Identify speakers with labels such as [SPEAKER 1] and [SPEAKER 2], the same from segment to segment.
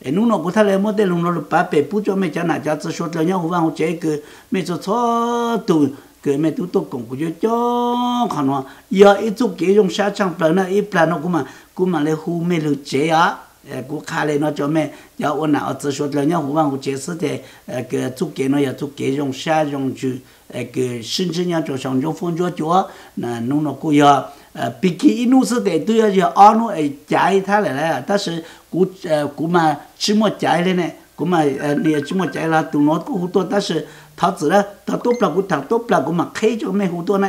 [SPEAKER 1] 侬那个他来没得弄了把北部叫没讲哪家子说的，人家我这个没做错都。个没都都讲，就叫看喏，要一做这种沙场plan呢，一 plan 喏，古嘛来胡没路这啊，古看来喏叫咩，要我哪子说的，人家胡往我解释的，个做这喏要做这种沙种就，个甚至人家上就放着脚，那弄那个要，毕竟一路是的都要按路加一他来了，但是古嘛怎么加的呢？古嘛你怎么加啦？都喏个好多，但是。他子呢，他多不了，他多不了，我嘛开就没好多呢，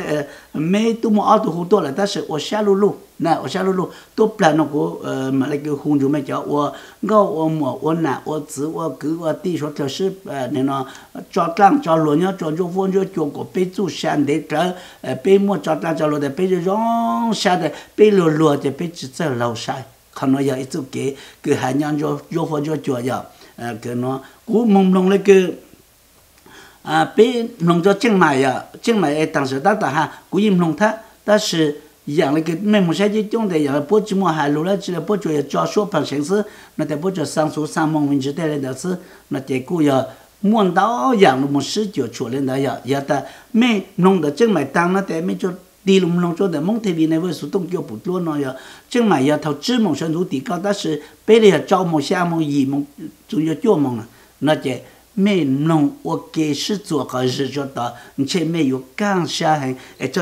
[SPEAKER 1] 没多么多好多了。但是我下路，那我下路多不了那个嘛那个红就没叫我奶我子我哥我弟说这是那抓当抓罗鸟抓住风就叫个被做山的这被么抓当抓罗的被就让下的被罗的被只在楼上，看到要一直给海洋就风就叫要给那古朦胧那个。被弄着正买呀，正买当时大哈，故意弄他，但是养那个没么些就种的养不怎么还路了，只了不就要抓说办形式，那得不就上书上门文字的来的是，那得故要摸到养那么十就出来的要的没弄的正买当那得没就。地路弄做的蒙特利那位是动作不多呢呀，正买要投资梦深入提高，但是别的要招梦下梦一梦，总要做梦了，那得。没弄我给是做个是做到，而且没有感下很，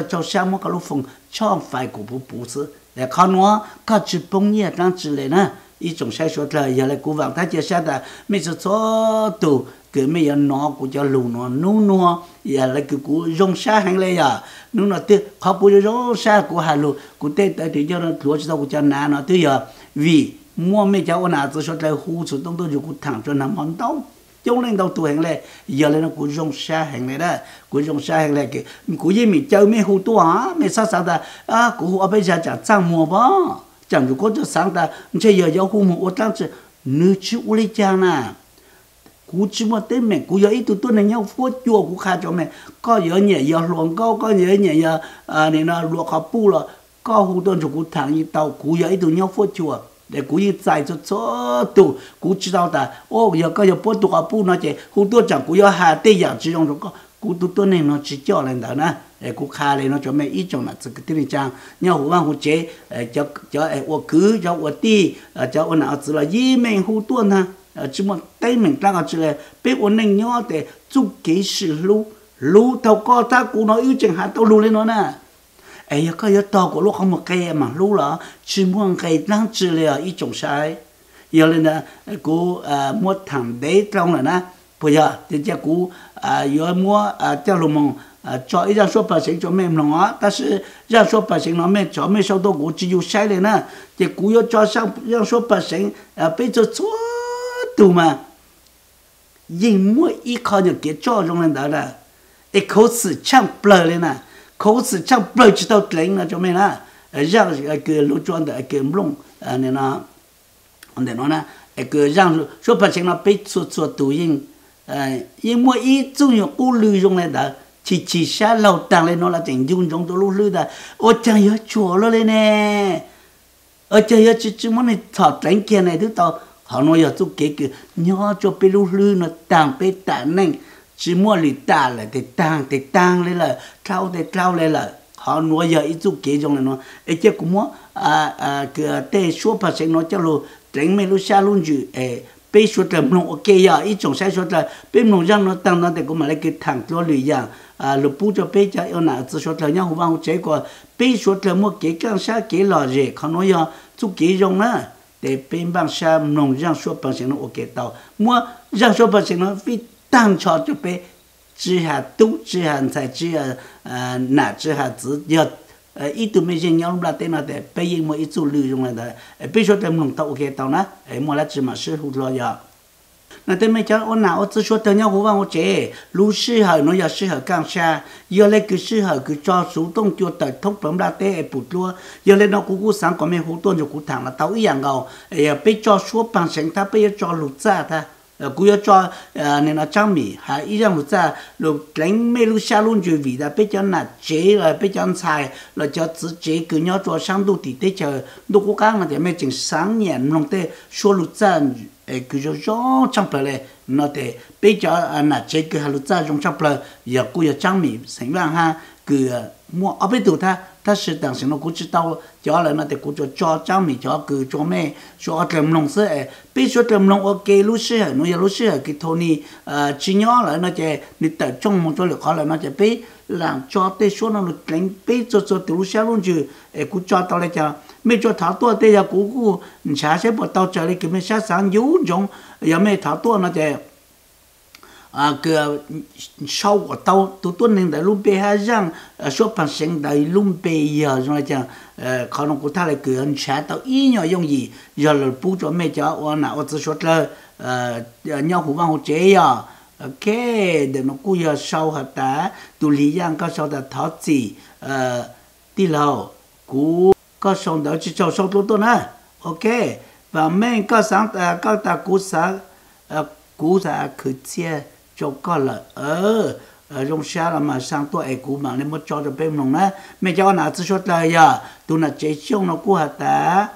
[SPEAKER 1] 做项目个路风超快个不是，看我搞直播业当之类呢，一种sai说的要来鼓房，他就晓得每次做都个没有拿个叫路弄，也来个股用下很来呀，弄了的他不用下个还路，个对叫人逻辑到个叫难了对呀，为我没叫我哪子说在胡子动就个躺着那么刀。trong lên đầu tuổi hàng lệ giờ lên nó cũng dùng xa hàng lệ đó cũng dùng xa hàng lệ cái cũng như mình chơi mấy hồ tua á mấy sao ta cũng ở bây giờ chẳng sang mùa bao chẳng được có cho sáng ta chơi giờ giáo khu mùa tăng chứ nữ chịu lấy cha nè cũng chỉ một tên mình cũng giờ ít tụi này nhau phốt chùa cũng khai cho mình có giờ nhẹ giờ luồng có giờ nhẹ giờ này nó luộc họ pu là có hồ tua cũng thằng như tàu cũng giờ ít tụi nhau phốt chùa để cú yên tại cho tụ cú chỉ đạo ta ô giờ có giờ bố tụ họ bu nó chỉ cú tôi chẳng cú giờ hà tây giờ chỉ dùng rồi cú tôi này nó chỉ cho lên đó nè để cú khai lên nó cho mấy ít trong là cái tiếng trang nhau hú vang hú chế cho ô cứ cho ô ti cho ô nào chỉ là gì mình hú tôi ha chỉ một tay mình đang ở chỉ là biết ô này nhỏ để chúc kỹ sự lú tao có ta cú nói yêu chẳng hạ tao lú lên nó nè哎呀，个要到过路好么改嘛路了，只么改当治疗一种sai，有了呢，古莫谈得中了呢，不要，这家古有莫叫路蒙做一张说百姓做咩弄啊？但是让说百姓那咩做咩收到古只有sai了呢，这古要做上让说百姓被做错度嘛，因莫依靠就给做中了的了，一口气呛不了了呢。口齿唱不知道灵了，就没了，让个路装的个弄，那呢，个让说不行了，被做抖音，因为一种有顾虑用来的，其下老当来弄了整用中都路的，我讲要做了嘞呢，我讲要只么呢，炒整件呢都到，好多要做这个，你要做被路呢，当被当呢。chỉ mua lì ta là để tang lên là trao lên là họ nuôi giờ ít chút kế trong này nó ấy chứ cũng mua cái tê số phát sinh nó cho luôn tránh mấy lúc xa luôn chứ bây số là nó ok giờ ít trong sai số là bây nó rằng nó tăng nó để cũng mà lấy cái thằng cho lì rằng lúc bù cho bây giờ ở nào số là nhau vang chế qua bây số là mua kế càng xa kế lò gì họ nói giờ chút kế trong đó để bên bằng xa nó rằng số phát sinh nó ok tao mua rằng số phát sinh nó vì当朝就被治下都治下才治下哪治下子要一都没人要不啦，对那的被因为一做利用了的，别说他们弄到 OK 到呢，莫来芝麻师傅了呀。那对没讲我哪我只说等下我问我姐，路适合侬要适合干啥，要来个适合个做手动做的通本啦的不多，要来那姑上个没好多就姑谈了，都一样哦，被做说办成他被做路子他。กูจะจ่อเนี่ยนะจังมีหาอีจังรู้จักลูกเล่นไม่รู้ชาลุ่นจูวีแต่ไปจังหน้าเจ๋อไปจังชายเราจะ自己个要做上都地的就如果讲那点没经3年弄得说路จัง cứ cho gió trong bờ này nó để bây giờ là chế cứ hai lúc ra trong bờ giờ cô giờ trang mỹ sinh vang ha cứ mua ở bên tụ ta sự đằng sau nó cũng chỉ tao cho là nó để cũng cho trang mỹ cho cứ cho mẹ cho làm nông sữa bây giờ làm nông ok lúc xưa nó giờ lúc xưa cái Tony chỉ nhớ là nó chỉ đi tập trong một chỗ là khó là nó chỉ bây làm cho tê số nó được đánh bây giờ từ lúc xưa luôn chứ cũng cho tao lại cho mấy cho thảo tua tê giờ cũng xả sẽ bỏ tao trở lại cái mấy xả sáng yếu trong giờ mấy thảo tua nó chỉ cái sau của tao tôi nên đại luôn bê hai răng số phần sinh đại luôn bê giờ rồi chẳng khả năng của ta là cái anh xả tao ý nhỏ dùng gì giờ là bù cho mấy cháu ở nào ở chỗ là nhau hữu văn hữu chế à ok để nó cúi giờ sau hạt tá tụi lý giang có sau là tháo gì đi lâu cú có xong đó chỉ cho xong tốt nè ok và mình có sáng có ta cú sa khử chia cho có là ở trong xa là mà sang tuổi ấy cú mà nên mất cho được bên lòng nè mình cho nào chỉ chốt là giờ tụi nó chế xong nó cú hạt tá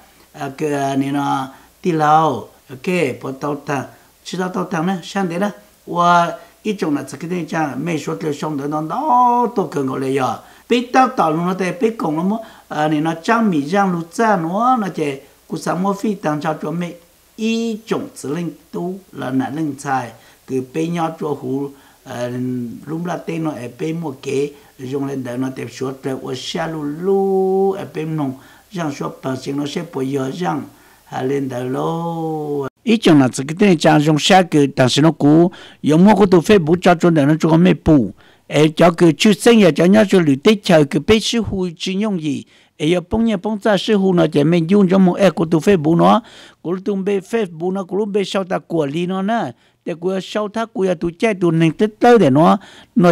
[SPEAKER 1] cái này nó đi lâu ok bắt đầu ta chỉ tao nè sang đấy nè và ít trong là cái này cha mấy số tiền xong đó nó to cần gọi là giờ biết tao luôn nó để biết cùng nó này nó trang mỹ trang lúa cha nó chỉ cú sáng mua phi tăng cho mấy ít trong chỉ linh tu là nạn linh tài cứ bây nhau cho hú lúc là tên nó ở bên một cái dùng lên đó nó để số tiền ở xa lu ở bên nông rằng số bằng sinh nó sẽ bây giờ rằng lên đó lo ít trong là cái này cha dùng xa cái但是nó cũ dùng một cái đồ phép bút cho để nó cho cái mấy bù cho cái chú sinh ya cho nhau cho lưỡi tết chờ cái bế sư hùi chỉ用gì giờ bông nhà bông ra sư hùi nó chỉ mình dùng cho một cái đồ phép bút nó của tụi bế phép bút nó của bế sau ta của li nó nè để của sau ta của tụi trẻ tụi nên tết tới để nó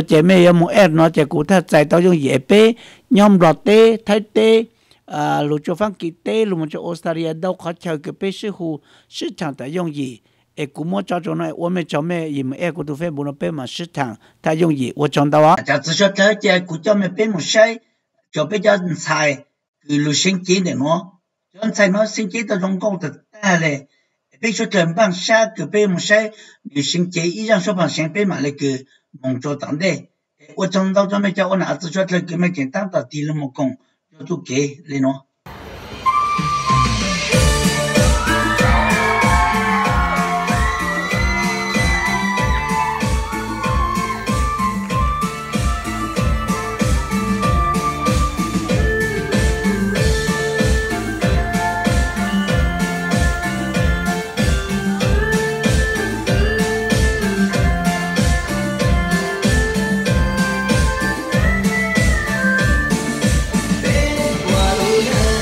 [SPEAKER 1] chỉ mình một cái nó chỉ của ta chạy tao dùng gì bế nhom lọt tê thái tê lục cho phong kỳ tê lục cho Australia đâu khó chờ cái bế sư hùi市场在用gì古莫照着呢，我们照咩也没古都非不能被嘛市场，他用意我讲到啊。就只说这些古照咩被么晒，就比较菜，个路生机的喏，就菜喏生机的中高的大嘞，比说正帮晒个被么晒，路生机一样说帮先被嘛那个蒙着当的，我讲到这么叫我哪只说这个么简单到底了么讲，就给嘞喏。
[SPEAKER 2] Hãy subscribe cho kênh Ghiền Mì Gõ để không bỏ lỡ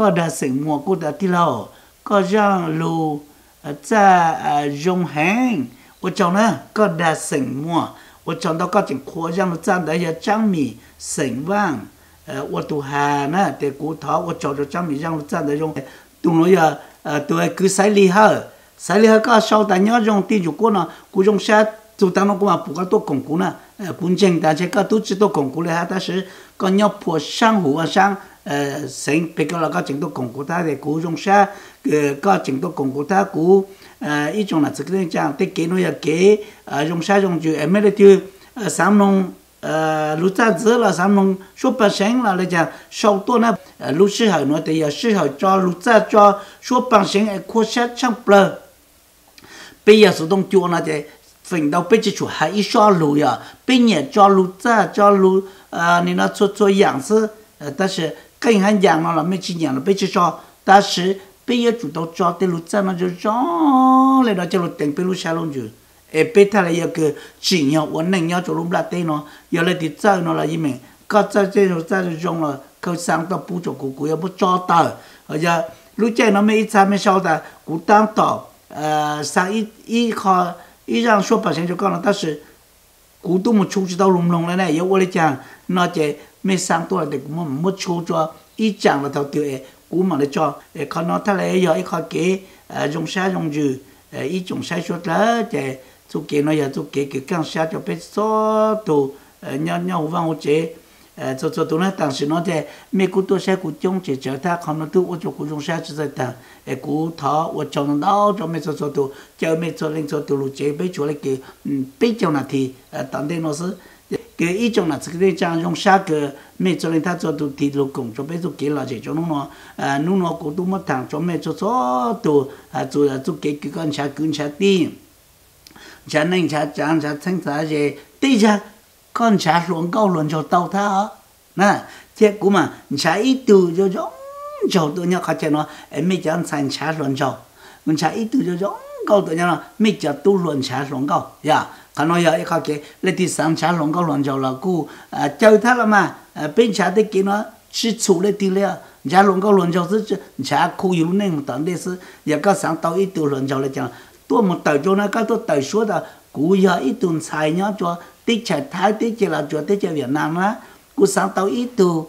[SPEAKER 1] có đã sinh mua cũng đã đi lâu có rằng lù za dùng hàng我讲呢có đã sinh mua我讲到个情况让了站的也张米生旺我都还呢在骨头我找着张米让了站的用懂了呀对cứ sai li ha có sau ta nhớ dùng tin chủ nó cú dùng sát chúng ta nó cũng mà phụ các tổ công cụ nè cũng chẳng ta chỉ có tổ chức tổ công cụ này ha ta sẽ có nhau phụ sang hữu sang sinh bây giờ là có trình độ công cụ ta để cú dùng sát có trình độ công cụ ta cú ý trong là sự kiện chẳng tích kế nó là kế dùng sát dùng chữ em mới được sáng nông lúc ta giữa là sáng nông số ba sáng là lấy chả sau tuần á lúc sư hỏi nói thì giờ sư hỏi cho lúc ta cho số ba sáng ở khu sát trong bờ bây giờ số đông chùa là thế phần đầu bây giờ chủ hay ít cho lù ya bây giờ cho lù ta cho lù nên nó cho dạng sư ta sẽ cái hành dạng nó là mấy chỉ dạng là bây giờ cho ta sẽ bây giờ chủ đầu cho tới lù ta nó cho lên đó cho lù tiền bây lù xa luôn chứ bây giờ là giờ cái chỉ nhau vấn đề nhau cho lù là tên nó giờ là thì sao nó là gì mình có sao chơi lù ta dùng là câu sáng tạo bù cho cụ ya bù cho ta giờ lù chơi nó mấy ít sao mấy sau ta cụ tăng tạo sang ít khó ít rằng số bảo hiểm cho con là ta sẽ cú tu một chút tao lùng lùng này yếu quá chàng nó chỉ mấy sang tuổi để cũng một chút cho ít chàng là thầu tiêu cú mà để cho con nó thay lại giờ ít khó kế dùng sai dùng dư ít dùng sai số lá để chú kế nó giờ chú kế cái càng sai cho biết số tu nhau vang hỗ trợ cho tụi nó当时nó在美国多些股中介者他可能都我就股中些就在谈股头我找到就没做到就没做令做到路这被做了个比较那题当地老师个一种呢这个讲用啥个没做令他做到题路工就被做给了这种喏弄喏股都没谈就没做到做给个跟下低cha nên cha chẳng cha thanh giá gì tí cha con cha luồng câu luồng cho tàu tha nè thế cũng mà cha ít từ cho giống cho tụi nhau khai nó em mới chẳng thành cha luồng cho mình cha ít từ cho giống câu tụi nhau là mới cho tu luồng cha luồng câu ya còn nói vậy khai cái lấy thì sáng cha luồng câu luồng cho là cô chơi thắt là mà bên cha đấy kia nó chỉ chủ lấy tí lẹ cha luồng câu luồng cho chứ cha khu yếu nên một tận đây chứ giờ có sáng tàu ít từ luồng cho lại chẳng tôi một tờ cho nó các tôi tờ số là cú giờ ít tuần xài nhá cho tích chạy thái tích chạy là cho tích chạy Việt Nam á cú sáng tạo ít từ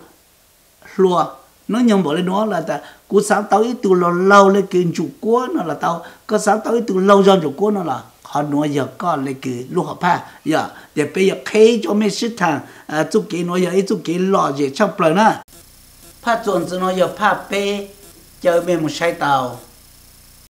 [SPEAKER 1] lúa nó nhầm bỏ lên nó là ta cú sáng tạo ít từ lâu lên kiến chủ quốc nó là tao có sáng tạo ít từ lâu do chủ quốc nó là họ nói giờ có lên cái lúa hợp ha giờ để bây giờ khi cho mấy sức thằng chúc cái nói giờ ít chúc cái lò gì trong bờ nữa phát chuẩn cho nó giờ phát bê chờ bên một sai tàu